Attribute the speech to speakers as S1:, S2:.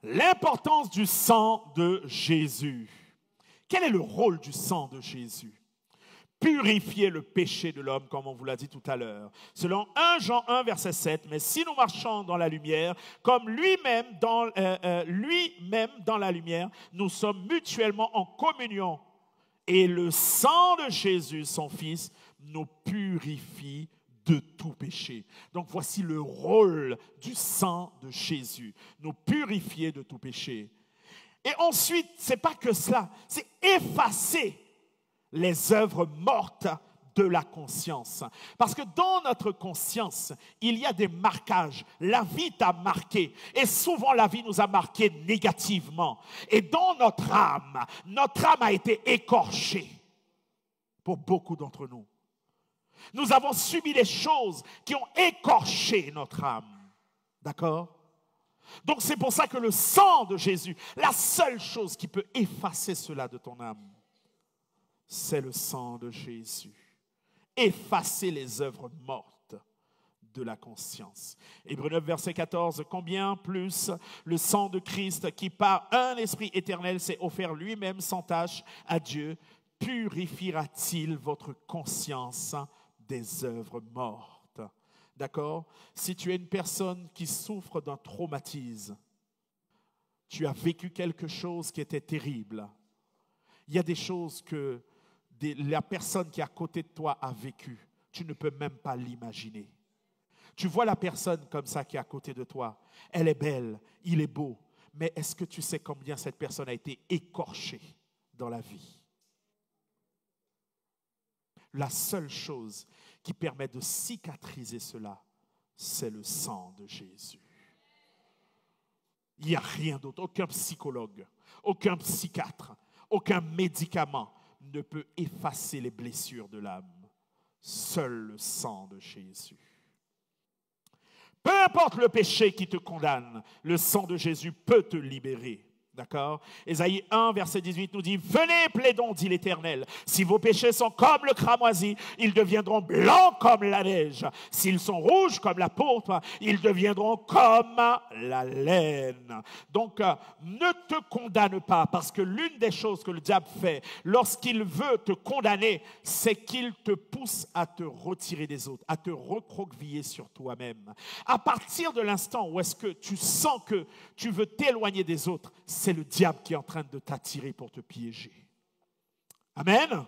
S1: L'importance du sang de Jésus. Quel est le rôle du sang de Jésus? Purifier le péché de l'homme, comme on vous l'a dit tout à l'heure. Selon 1 Jean 1, verset 7, « Mais si nous marchons dans la lumière, comme lui-même dans la lumière, nous sommes mutuellement en communion. Et le sang de Jésus, son Fils, nous purifie de tout péché. » Donc voici le rôle du sang de Jésus, nous purifier de tout péché. Et ensuite, ce n'est pas que cela, c'est effacer les œuvres mortes de la conscience. Parce que dans notre conscience, il y a des marquages. La vie t'a marqué. Et souvent, la vie nous a marqués négativement. Et dans notre âme a été écorchée. Pour beaucoup d'entre nous. Nous avons subi des choses qui ont écorché notre âme. D'accord? Donc c'est pour ça que le sang de Jésus, la seule chose qui peut effacer cela de ton âme, c'est le sang de Jésus. Effacer les œuvres mortes de la conscience. Hébreux 9, verset 14. Combien plus le sang de Christ, qui par un esprit éternel s'est offert lui-même sans tache à Dieu, purifiera-t-il votre conscience des œuvres mortes? D'accord? Si tu es une personne qui souffre d'un traumatisme, tu as vécu quelque chose qui était terrible. Il y a des choses que la personne qui est à côté de toi a vécu. Tu ne peux même pas l'imaginer. Tu vois la personne comme ça qui est à côté de toi. Elle est belle, il est beau. Mais est-ce que tu sais combien cette personne a été écorchée dans la vie? La seule chose qui permet de cicatriser cela, c'est le sang de Jésus. Il n'y a rien d'autre. Aucun psychologue, aucun psychiatre, aucun médicament ne peut effacer les blessures de l'âme. Seul le sang de Jésus. Peu importe le péché qui te condamne, le sang de Jésus peut te libérer. D'accord? Ésaïe 1, verset 18 nous dit « Venez, plaidons, dit l'Éternel. Si vos péchés sont comme le cramoisi, ils deviendront blancs comme la neige. S'ils sont rouges comme la pourpre, ils deviendront comme la laine. » Donc, ne te condamne pas, parce que l'une des choses que le diable fait lorsqu'il veut te condamner, c'est qu'il te pousse à te retirer des autres, à te recroqueviller sur toi-même. À partir de l'instant où est-ce que tu sens que tu veux t'éloigner des autres, c'est le diable qui est en train de t'attirer pour te piéger. Amen.